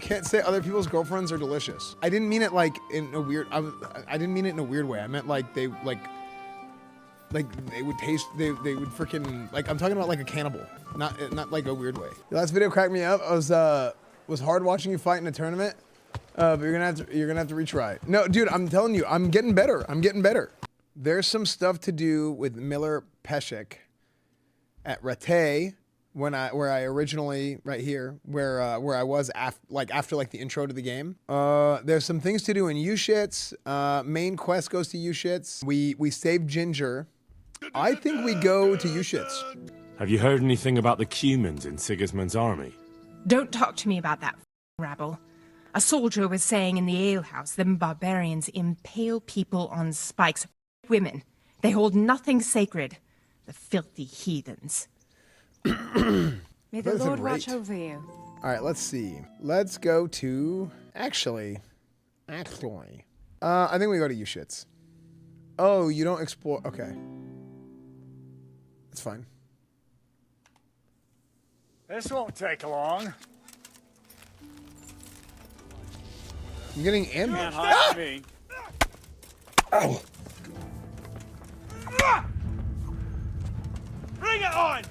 can't say other people's girlfriends are delicious. I didn't mean it like in a weird. I didn't mean it in a weird way. I meant like they would taste. They would freaking like. I'm talking about like a cannibal, not like a weird way. The last video cracked me up. I was hard watching you fight in a tournament. But you're gonna have to retry. No, dude, I'm telling you, I'm getting better. I'm getting better. There's some stuff to do with Miller Peshek at Rate where I originally right here where I was after the intro to the game. There's some things to do in Uzhitz. Main quest goes to Uzhitz. We saved Ginger. I think we go to Uzhitz. Have you heard anything about the Cumans in Sigismund's army? Don't talk to me about that rabble. A soldier was saying in the alehouse, them barbarians impale people on spikes. Women. They hold nothing sacred. The filthy heathens. May the Lord watch over you. All right, let's see. Let's go to... Actually. I think we go to Uzhitz. Oh, you don't explore... Okay. That's fine. This won't take long. I'm getting ambushed. Can't hide me. Ow. Bring it on!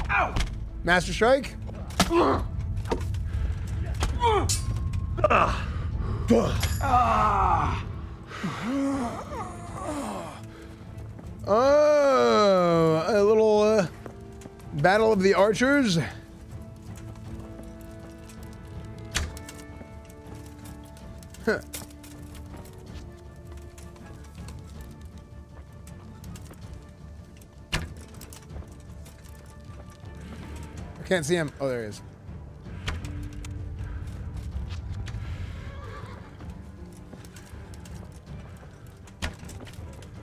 Ow! Master Strike? Oh, a little battle of the archers. Huh. I can't see him. Oh, there he is.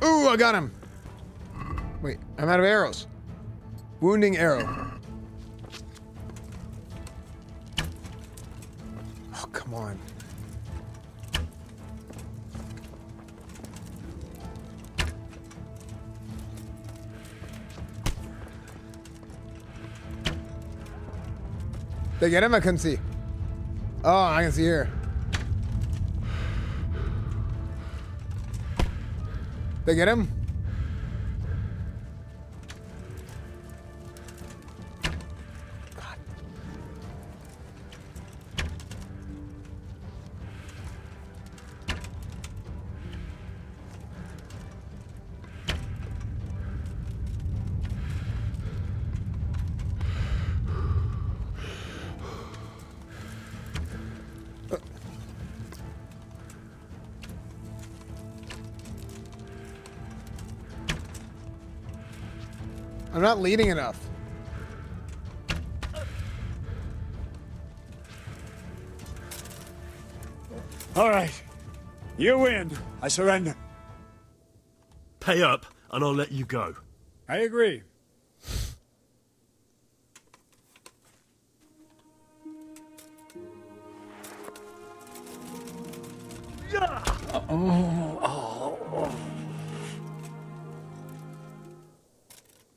Ooh, I got him. Wait, I'm out of arrows. Wounding arrow. Oh, come on. They get him? I couldn't see. Oh, I can see here. They get him? God. I'm not leading enough. All right. You win. I surrender. Pay up, and I'll let you go. I agree.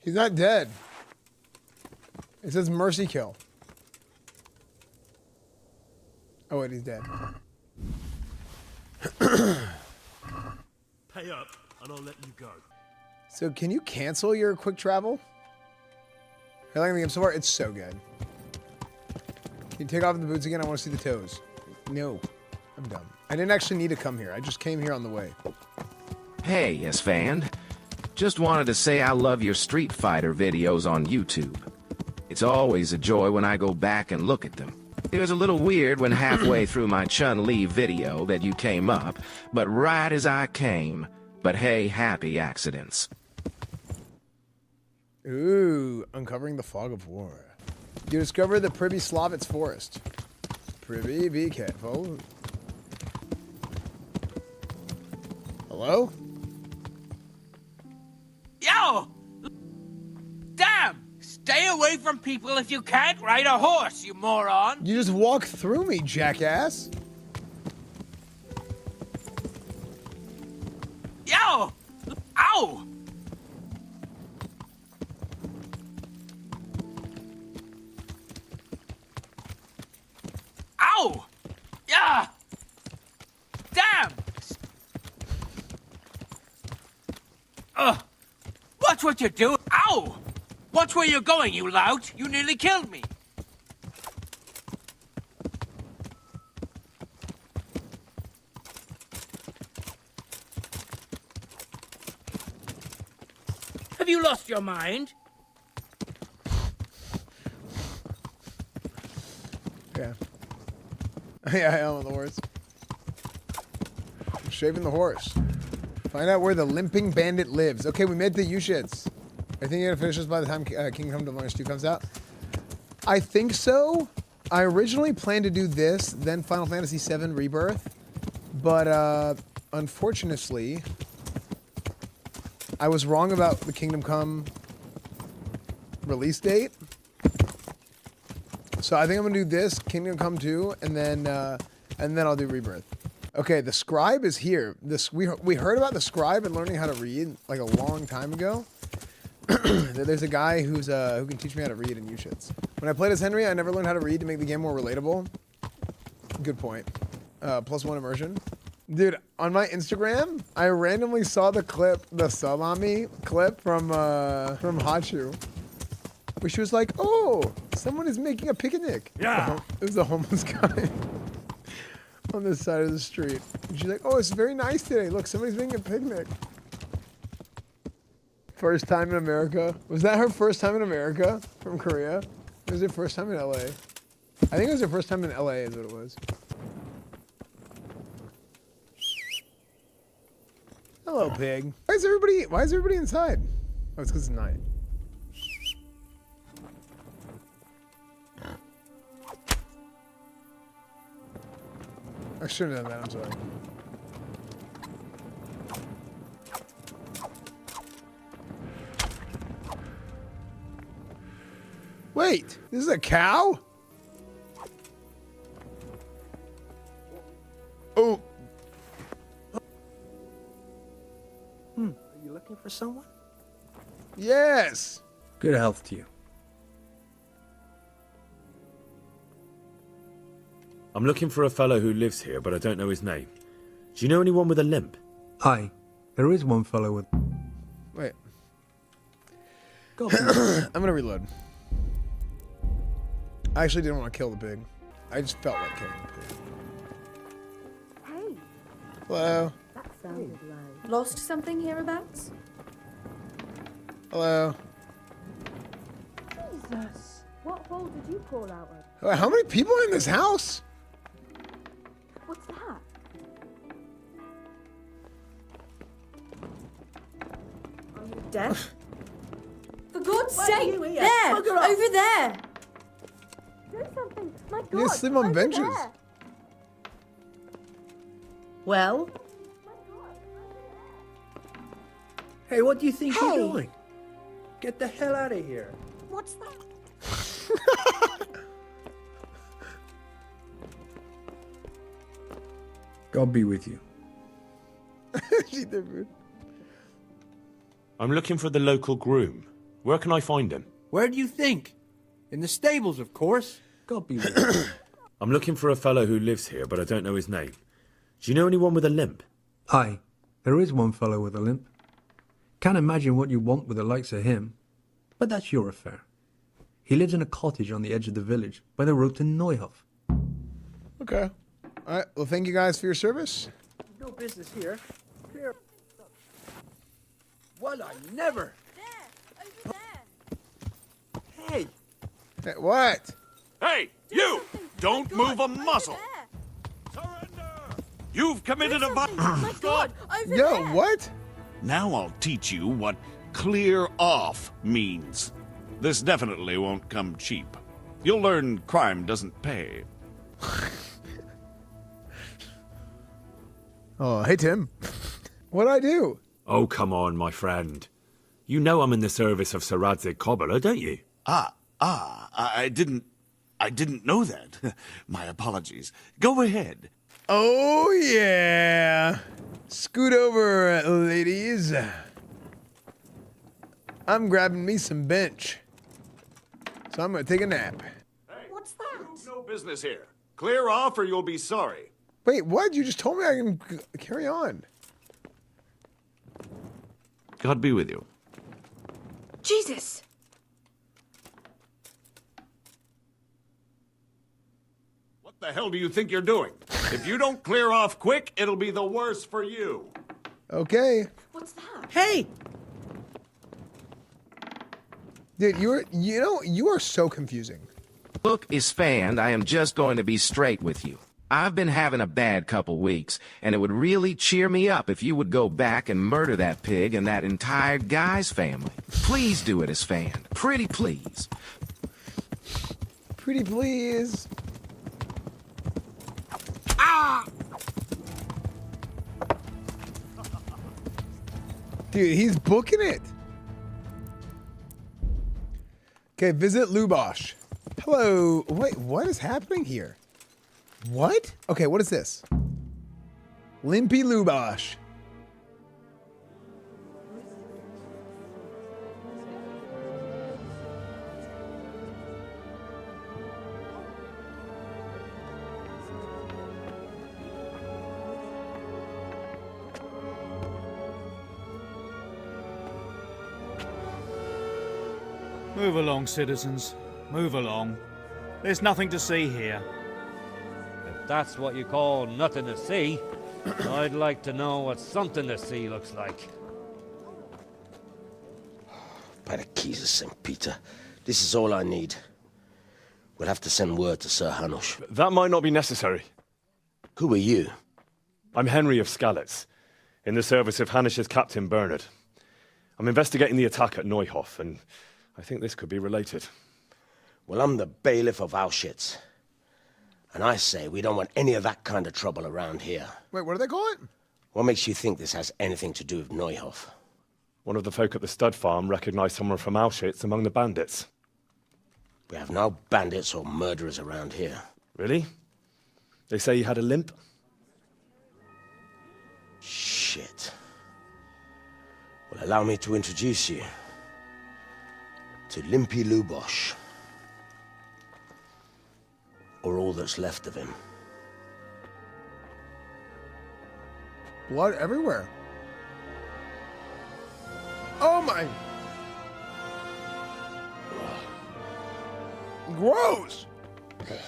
He's not dead. It says mercy kill. Oh wait, he's dead. Pay up, and I'll let you go. So can you cancel your quick travel? I like the game so far. It's so good. Can you take off the boots again? I want to see the toes. No, I'm dumb. I didn't actually need to come here. I just came here on the way. Hey, Esfand. Just wanted to say I love your Street Fighter videos on YouTube. It's always a joy when I go back and look at them. It was a little weird when halfway through my Chun-Li video that you came up, but right as I came. But hey, happy accidents. Ooh, uncovering the fog of war. You discover the Privy Slavitz forest. Privy, be careful. Hello? Yo! Damn! Stay away from people if you can't ride a horse, you moron! You just walk through me, jackass. Yo! Ow! Ow! Ow! Yeah! Damn! Watch what you're doing. Ow! Watch where you're going, you lout. You nearly killed me. Have you lost your mind? Yeah. Yeah, I am on the horse. I'm shaving the horse. Find out where the limping bandit lives. Okay, we made the Uzhitz. I think you're gonna finish this by the time Kingdom Deliverance 2 comes out. I think so. I originally planned to do this, then Final Fantasy VII Rebirth, but unfortunately, I was wrong about the Kingdom Come release date. So I think I'm gonna do this, Kingdom Come 2, and then I'll do Rebirth. Okay, the Scribe is here. We heard about the Scribe and learning how to read like a long time ago. There's a guy who can teach me how to read in Uzhitz. When I played as Henry, I never learned how to read to make the game more relatable. Good point. +1 immersion. Dude, on my Instagram, I randomly saw the clip, the Sub On Me clip from Hachu, where she was like, "Oh, someone is making a picnic." Yeah. It was a homeless guy on the side of the street. And she's like, "Oh, it's very nice today. Look, somebody's making a picnic." First time in America. Was that her first time in America from Korea? It was her first time in LA. I think it was her first time in LA is what it was. Hello, pig. Why is everybody inside? Oh, it's because it's night. I shouldn't have done that, I'm sorry. Wait, this is a cow? Oh. Are you looking for someone? Yes. Good health to you. I'm looking for a fellow who lives here, but I don't know his name. Do you know anyone with a limp? Aye, there is one fellow with... Wait. Go. I'm gonna reload. I actually didn't want to kill the pig. I just felt like killing the pig. Hey, Hello. that sounded low. Lost something hereabouts? Hello. Jesus. What hole did you crawl out of? How many people are in this house? What's that? Are you deaf? For God's sake! There! Over there! Do something! My God! You sleep on over benches. there. Well? Hey, what do you think you're doing? Get the hell out of here. What's that? God be with you. She did, dude. I'm looking for the local groom. Where can I find him? Where do you think? In the stables, of course. God be with you. I'm looking for a fellow who lives here, but I don't know his name. Do you know anyone with a limp? Aye, there is one fellow with a limp. Can't imagine what you want with the likes of him, but that's your affair. He lives in a cottage on the edge of the village, by the road to Neuhof. Okay. All right. Well, thank you guys for your service. No business here. Clear. Well, I never. There! Over there! Hey! Hey, what? Hey, you! Don't move a muscle! There. You've committed a My God! Over Yo, there! what? Now I'll teach you what clear off means. This definitely won't come cheap. You'll learn crime doesn't pay. Oh, hey, Tim. What'd I do? Oh, come on, my friend. You know I'm in the service of Sir Radzig Kobyla, don't you? I didn't know that. My apologies. Go ahead. Oh, yeah. Scoot over, ladies. I'm grabbing me some bench. So I'm going to take a nap. What's that? You've no business here. Clear off or you'll be sorry. Wait, what? You just told me I can carry on. God be with you. Jesus! What the hell do you think you're doing? If you don't clear off quick, it'll be the worse for you. Okay. What's that? Hey! Dude, you are so confusing. Look, Esfand, I am just going to be straight with you. I've been having a bad couple weeks, and it would really cheer me up if you would go back and murder that pig and that entire guy's family. Please do it, Esfand. Pretty please. Pretty please. Dude, he's booking it. Okay, visit Lubos. Hello. Wait, what is happening here? What? Okay, what is this? Limpy Lubos. Move along, citizens. Move along. There's nothing to see here. If that's what you call nothing to see, I'd like to know what something to see looks like. By the keys of St. Peter, this is all I need. We'll have to send word to Sir Hanush. That might not be necessary. Who are you? I'm Henry of Skalitz, in the service of Hanush's Captain Bernard. I'm investigating the attack at Neuhof, and I think this could be related. Well, I'm the bailiff of Uzhitz. And I say we don't want any of that kind of trouble around here. Wait, what do they call it? What makes you think this has anything to do with Neuhof? One of the folk at the stud farm recognized someone from Auschwitz among the bandits. We have no bandits or murderers around here. Really? They say he had a limp? Shit. Well, allow me to introduce you to Limpy Lubos. Or all that's left of him. Blood everywhere. Oh my. Gross.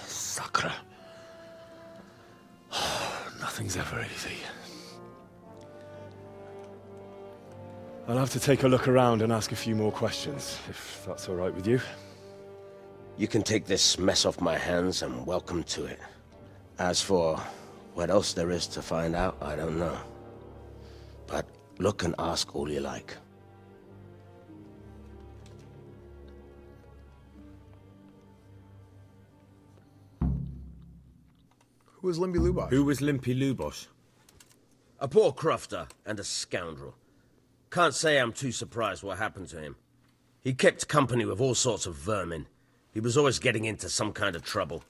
Sacre. Nothing's ever easy. I'll have to take a look around and ask a few more questions, if that's all right with you. You can take this mess off my hands and welcome to it. As for what else there is to find out, I don't know. But look and ask all you like. Who was Limpy Lubos? Who was Limpy Lubos? A poor crofter and a scoundrel. Can't say I'm too surprised what happened to him. He kept company with all sorts of vermin. He was always getting into some kind of trouble.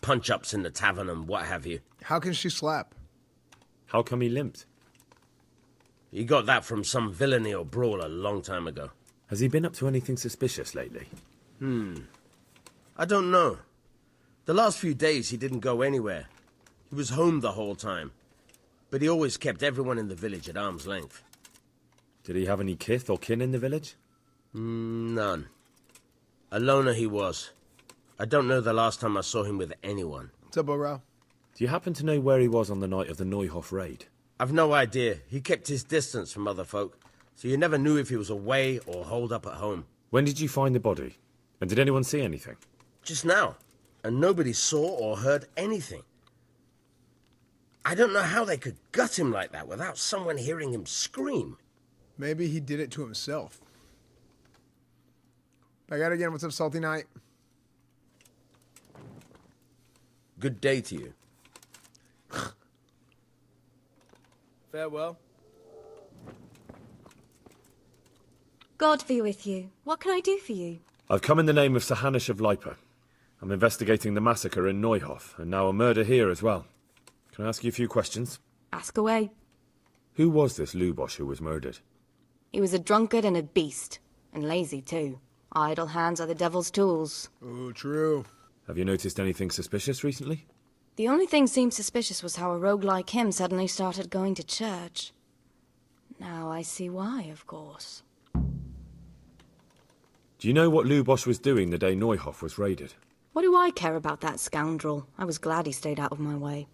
Punch-ups in the tavern and what have you. How can she slap? How come he limped? He got that from some villainy or brawl a long time ago. Has he been up to anything suspicious lately? I don't know. The last few days he didn't go anywhere. He was home the whole time. But he always kept everyone in the village at arm's length. Did he have any kith or kin in the village? None. A loner he was. I don't know the last time I saw him with anyone. What's up, Bro? Do you happen to know where he was on the night of the Neuhof raid? I've no idea. He kept his distance from other folk, so you never knew if he was away or holed up at home. When did you find the body? And did anyone see anything? Just now. And nobody saw or heard anything. I don't know how they could gut him like that without someone hearing him scream. Maybe he did it to himself. Back out again. What's up, Salty Knight? Good day to you. Farewell. God be with you. What can I do for you? I've come in the name of Sir Hanush of Lipa. I'm investigating the massacre in Neuhof, and now a murder here as well. Can I ask you a few questions? Ask away. Who was this Lubos who was murdered? He was a drunkard and a beast. And lazy, too. Idle hands are the devil's tools. Oh, true. Have you noticed anything suspicious recently? The only thing seemed suspicious was how a rogue like him suddenly started going to church. Now I see why, of course. Do you know what Lubos was doing the day Neuhof was raided? What do I care about that scoundrel? I was glad he stayed out of my way.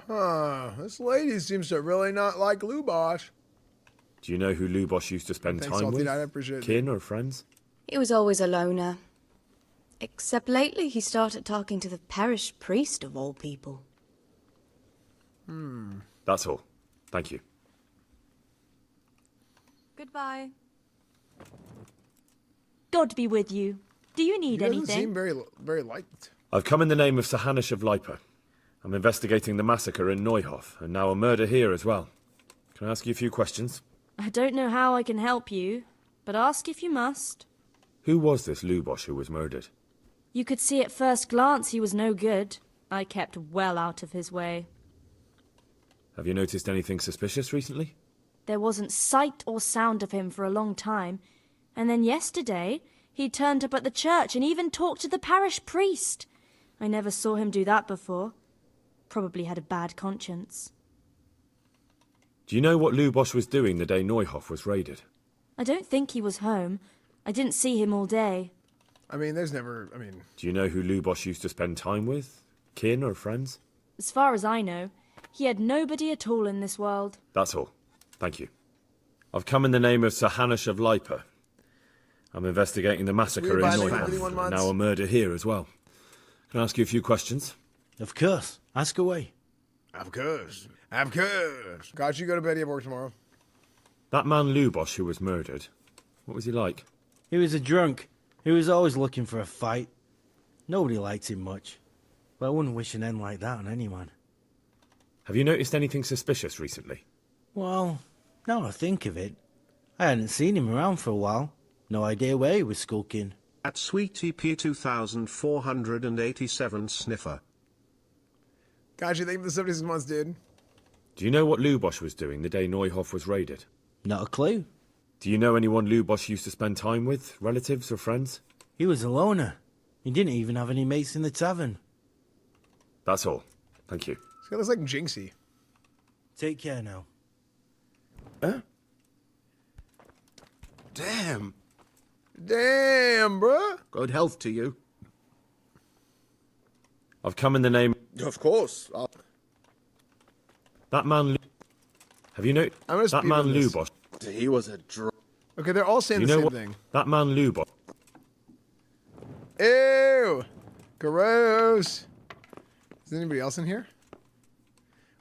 Huh, this lady seems to really not like Lubos. Do you know who Lubos used to spend Thanks, time Salty with? Dad, I appreciate it. Kin or friends? He was always a loner. Except lately he started talking to the parish priest of all people. That's all. Thank you. Goodbye. God be with you. Do you need He doesn't anything? seem very liked. I've come in the name of Hahah of Lipa. I'm investigating the massacre in Neuhof, and now a murder here as well. Can I ask you a few questions? I don't know how I can help you, but ask if you must. Who was this Lubos who was murdered? You could see at first glance he was no good. I kept well out of his way. Have you noticed anything suspicious recently? There wasn't sight or sound of him for a long time, and then yesterday he turned up at the church and even talked to the parish priest. I never saw him do that before. Probably had a bad conscience. Do you know what Lubos was doing the day Neuhof was raided? I don't think he was home. I didn't see him all day. I mean, there's never, I mean... Do you know who Lubos used to spend time with? Kin or friends? As far as I know, he had nobody at all in this world. That's all. Thank you. I've come in the name of Hahah of Lipa. I'm investigating the massacre in Neuhof, and now a murder here as well. Can I ask you a few questions? Of course. Ask away. Of course. Of course. Got you, go to bed, you have work tomorrow. That man Lubos who was murdered, what was he like? He was a drunk. He was always looking for a fight. Nobody liked him much. But I wouldn't wish an end like that on anyone. Have you noticed anything suspicious recently? Well, now I think of it, I hadn't seen him around for a while. No idea where he was skulking. At Sweetie P 2487 Sniffer. Got you, thank you for the 76 months, dude. Do you know what Lubos was doing the day Neuhof was raided? Not a clue. Do you know anyone Lubos used to spend time with, relatives or friends? He was a loner. He didn't even have any mates in the tavern. That's all. Thank you. This guy looks like Jinxie. Take care now. Huh? Damn. Damn, bruh. Good health to you. I've come in the name... Of course. That man... Have you noticed... That man Lubos... He was a drunk. Okay, they're all saying the same thing. That man Lubos... Ew! Gross! Is anybody else in here?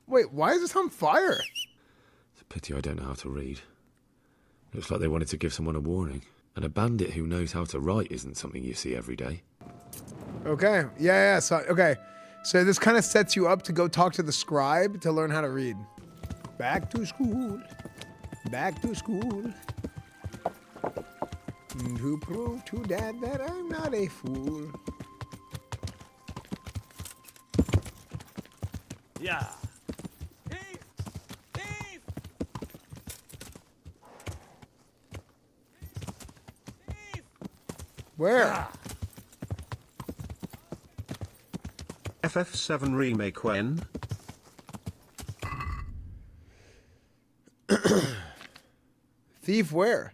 Wait, why is this on fire? It's a pity I don't know how to read. Looks like they wanted to give someone a warning. And a bandit who knows how to write isn't something you see every day. Okay, yeah, so, okay. So this kind of sets you up to go talk to the scribe to learn how to read. Back to school. Back to school. To prove to Dad that I'm not a fool. Yeah. Where? FF7 Remake when? Thief where?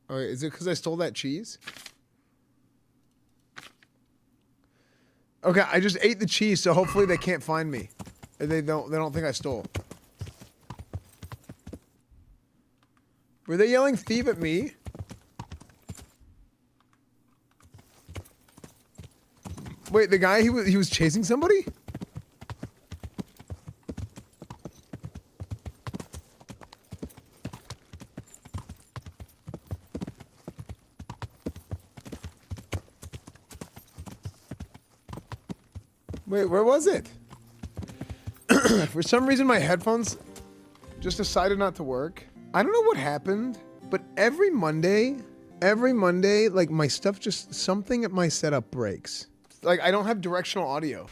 Oh, is it because I stole that cheese? Okay, I just ate the cheese, so hopefully they can't find me. They don't think I stole. Were they yelling thief at me? Wait, the guy he was chasing somebody? Wait, where was it? For some reason, my headphones just decided not to work. I don't know what happened, but every Monday, like my stuff just, something at my setup breaks. Like I don't have directional audio.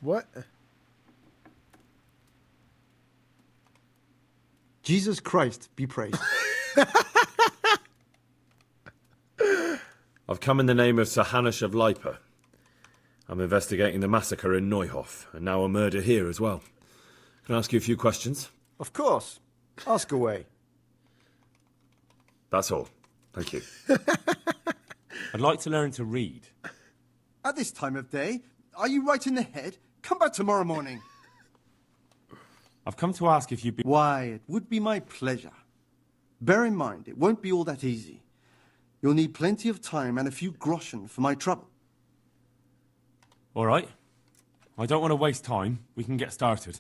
What? Jesus Christ be praised. I've come in the name of Sir Hahah of Lipa. I'm investigating the massacre in Neuhof, and now a murder here as well. Can I ask you a few questions? Of course. Ask away. That's all. Thank you. I'd like to learn to read. At this time of day, are you right in the head? Come back tomorrow morning. I've come to ask if you'd be... Why, it would be my pleasure. Bear in mind, it won't be all that easy. You'll need plenty of time and a few groschen for my trouble. All right. I don't want to waste time. We can get started.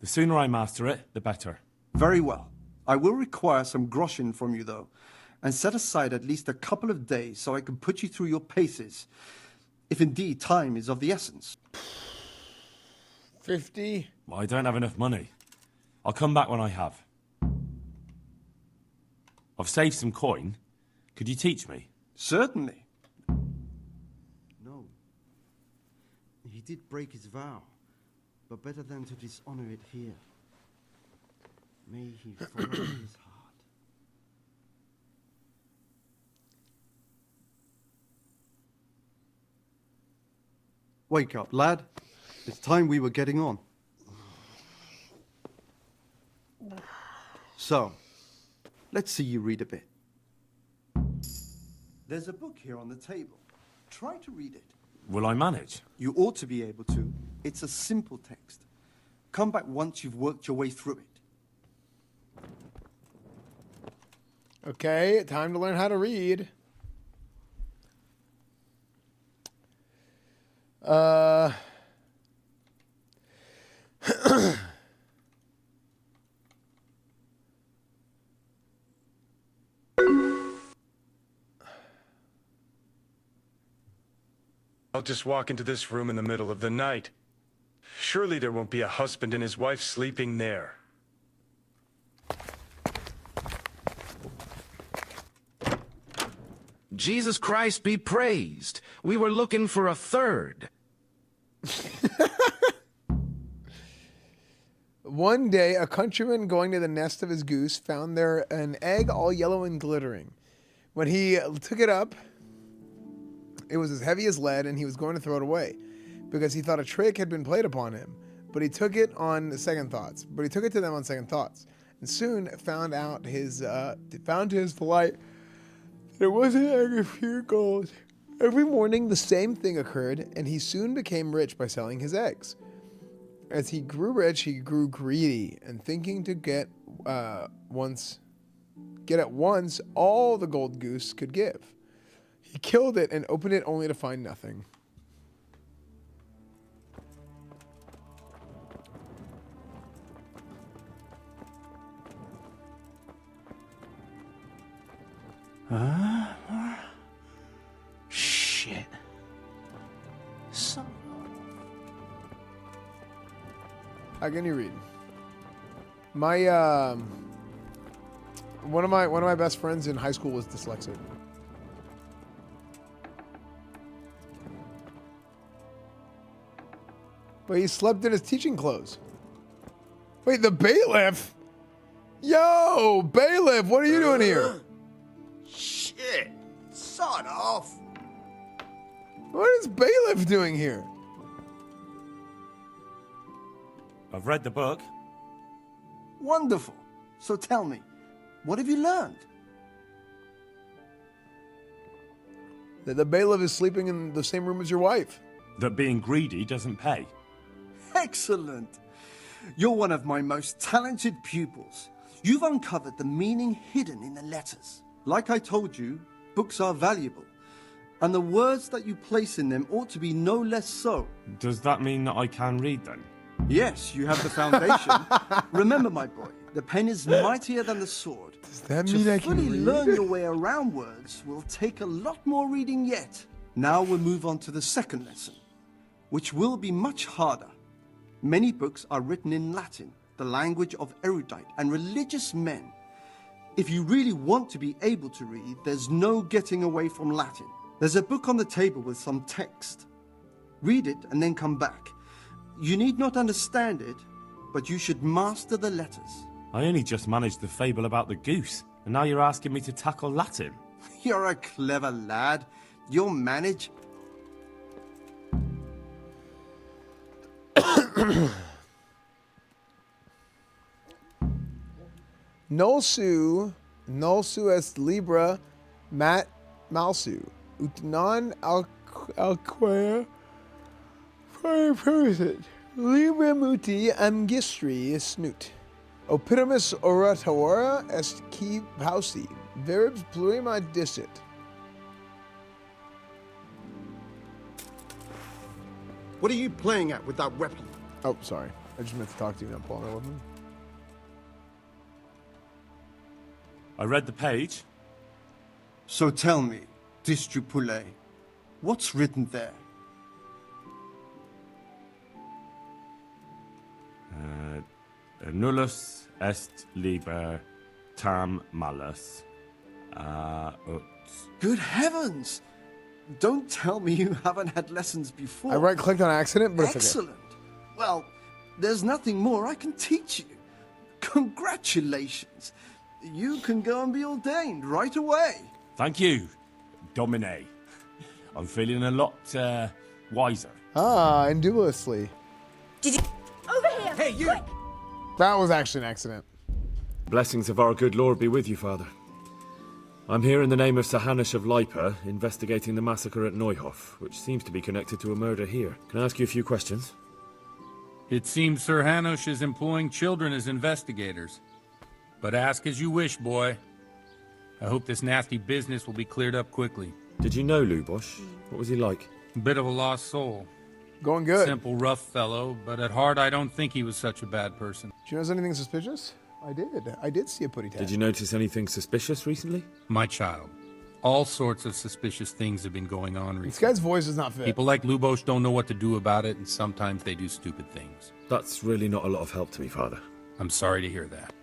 The sooner I master it, the better. Very well. I will require some groschen from you, though, and set aside at least a couple of days so I can put you through your paces, if indeed time is of the essence. 50? Well, I don't have enough money. I'll come back when I have. I've saved some coin. Could you teach me? Certainly. No. He did break his vow, but better than to dishonor it here. May he follow his heart. Wake up, lad. It's time we were getting on. So, let's see you read a bit. There's a book here on the table. Try to read it. Will I manage? You ought to be able to. It's a simple text. Come back once you've worked your way through it. Okay, time to learn how to read. I'll just walk into this room in the middle of the night. Surely there won't be a husband and his wife sleeping there. Jesus Christ be praised. We were looking for a third. One day, a countryman going to the nest of his goose found there an egg all yellow and glittering. When he took it up, it was as heavy as lead, and he was going to throw it away because he thought a trick had been played upon him. But he took it on second thoughts. But he took it to them on second thoughts, and soon found to his delight that it wasn't an egg of pure gold. Every morning, the same thing occurred, and he soon became rich by selling his eggs. As he grew rich, he grew greedy, and thinking to get at once all the gold goose could give. He killed it and opened it only to find nothing. Shit. How can you read? My one of my best friends in high school was dyslexic. But he slept in his teaching clothes. Wait, the bailiff? Yo, bailiff, what are you doing here? Shit! Sod off! What is bailiff doing here? I've read the book. Wonderful. So tell me, what have you learned? That the bailiff is sleeping in the same room as your wife. That being greedy doesn't pay. Excellent. You're one of my most talented pupils. You've uncovered the meaning hidden in the letters. Like I told you, books are valuable, and the words that you place in them ought to be no less so. Does that mean that I can read then? Yes, you have the foundation. Remember, my boy, the pen is mightier than the sword. Does that mean I can fully read? learn your way around words will take a lot more reading yet. Now we'll move on to the second lesson, which will be much harder. Many books are written in Latin, the language of erudite and religious men. If you really want to be able to read, there's no getting away from Latin. There's a book on the table with some text. Read it and then come back. You need not understand it, but you should master the letters. I only just managed the fable about the goose, and now you're asking me to tackle Latin. You're a clever lad. You'll manage. Nolsu est libra mat malsu. Utnan alquare person. Libra muti amgistri snoot. Opitimus oratora est qui pausi. Verbs plurima dicit. What are you playing at with that weapon? Oh, sorry. I just meant to talk to you, not pull out my weapon. I read the page. So tell me, Distrupule, what's written there? Nullus est liber tam malus. Good heavens! Don't tell me you haven't had lessons before. I right-clicked on accident, but Excellent. Well, there's nothing more I can teach you. Congratulations. You can go and be ordained right away. Thank you, Domine. I'm feeling a lot wiser. Ah, indubitably. Did you... Over here! Hey, you! Quick. That was actually an accident. Blessings of our good Lord be with you, Father. I'm here in the name of Sir Hanush of Lipa, investigating the massacre at Neuhof, which seems to be connected to a murder here. Can I ask you a few questions? It seems Sir Hanush is employing children as investigators. But ask as you wish, boy. I hope this nasty business will be cleared up quickly. Did you know Lubos? What was he like? A bit of a lost soul. Going good. Simple, rough fellow, but at heart I don't think he was such a bad person. Did you notice anything suspicious? I did see a putty tag. Did you notice anything suspicious recently? My child. All sorts of suspicious things have been going on recently. This guy's voice is not fit. People like Lubos don't know what to do about it, and sometimes they do stupid things. That's really not a lot of help to me, Father. I'm sorry to hear that.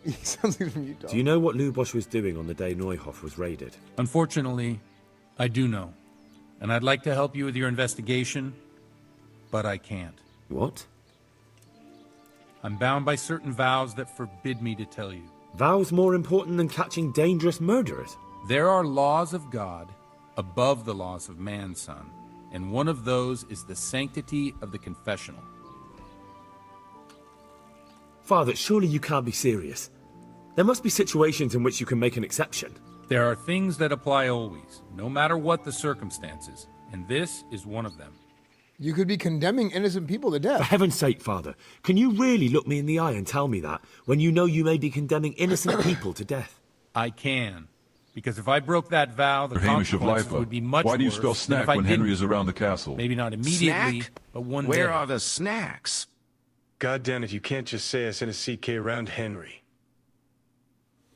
He sounds like from Utah. Do you know what Lubos was doing on the day Neuhof was raided? Unfortunately, I do know. And I'd like to help you with your investigation, but I can't. What? I'm bound by certain vows that forbid me to tell you. Vows more important than catching dangerous murderers? There are laws of God above the laws of man, son. And one of those is the sanctity of the confessional. Father, surely you can't be serious. There must be situations in which you can make an exception. There are things that apply always, no matter what the circumstances. And this is one of them. You could be condemning innocent people to death. For heaven's sake, Father, can you really look me in the eye and tell me that, when you know you may be condemning innocent people to death? I can. Because if I broke that vow, the Hamish of consequences Lipa, would be much worse. why do you spell snack when Henry is around the castle? Maybe not immediately, Snack? but one Where day. are the snacks? God damn it, you can't just say I sent a CK around Henry.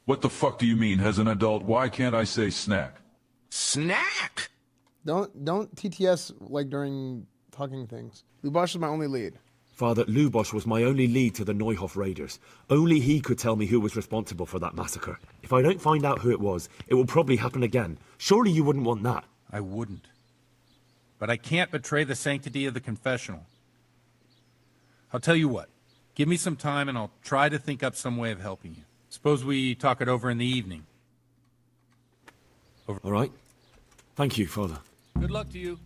What the fuck do you mean, as an adult? Why can't I say snack? Snack? Don't TTS like during talking things. Lubos is my only lead. Father, Lubos was my only lead to the Neuhof raiders. Only he could tell me who was responsible for that massacre. If I don't find out who it was, it will probably happen again. Surely you wouldn't want that. I wouldn't. But I can't betray the sanctity of the confessional. I'll tell you what. Give me some time and I'll try to think up some way of helping you. Suppose we talk it over in the evening. All right. Thank you, Father. Good luck to you.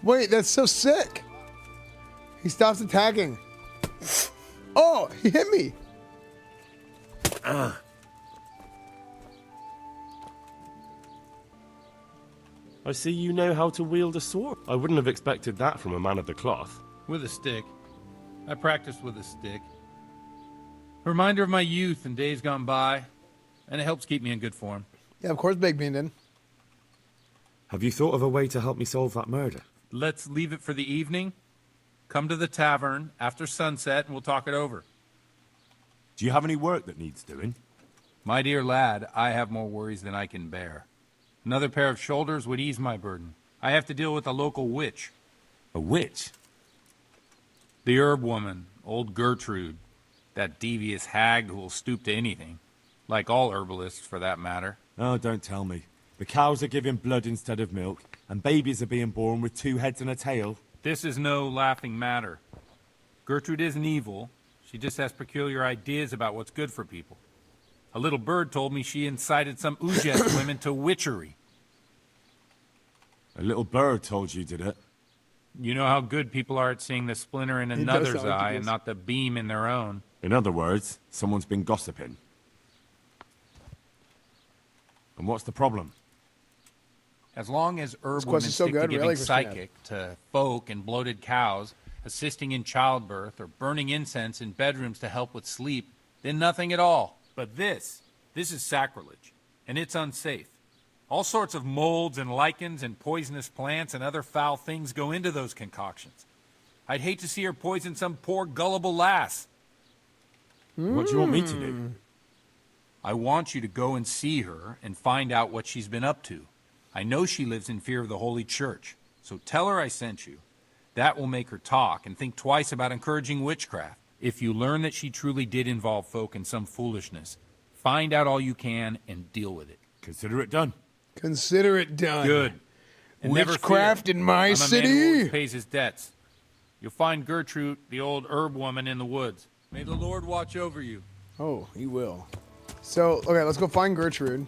Wait, that's so sick. He stops attacking. Oh, he hit me. I see you know how to wield a sword. I wouldn't have expected that from a man of the cloth. With a stick. I practiced with a stick. A reminder of my youth and days gone by, and it helps keep me in good form. Yeah, of course Big Bean did. Have you thought of a way to help me solve that murder? Let's leave it for the evening. Come to the tavern after sunset and we'll talk it over. Do you have any work that needs doing? My dear lad, I have more worries than I can bear. Another pair of shoulders would ease my burden. I have to deal with a local witch. A witch? The herb woman, old Gertrude. That devious hag who will stoop to anything. Like all herbalists, for that matter. Oh, don't tell me. The cows are giving blood instead of milk, and babies are being born with 2 heads and a tail. This is no laughing matter. Gertrude isn't evil. She just has peculiar ideas about what's good for people. A little bird told me she incited some Uzhitz women to witchery. A little bird told you, did it? You know how good people are at seeing the splinter in another's eye and not the beam in their own. In other words, someone's been gossiping. And what's the problem? As long as herb women stick to giving psychic to folk and bloated cows, assisting in childbirth, or burning incense in bedrooms to help with sleep, then nothing at all. But this is sacrilege, and it's unsafe. All sorts of molds and lichens and poisonous plants and other foul things go into those concoctions. I'd hate to see her poison some poor gullible lass. What do you want me to do? I want you to go and see her and find out what she's been up to. I know she lives in fear of the Holy Church, so tell her I sent you. That will make her talk and think twice about encouraging witchcraft. If you learn that she truly did involve folk in some foolishness, find out all you can and deal with it. Consider it done. Consider it done. Good. And Witchcraft in my city? I'm a man who always pays his debts. You'll find Gertrude, the old herb woman, in the woods. May the Lord watch over you. Oh, he will. So, okay, let's go find Gertrude.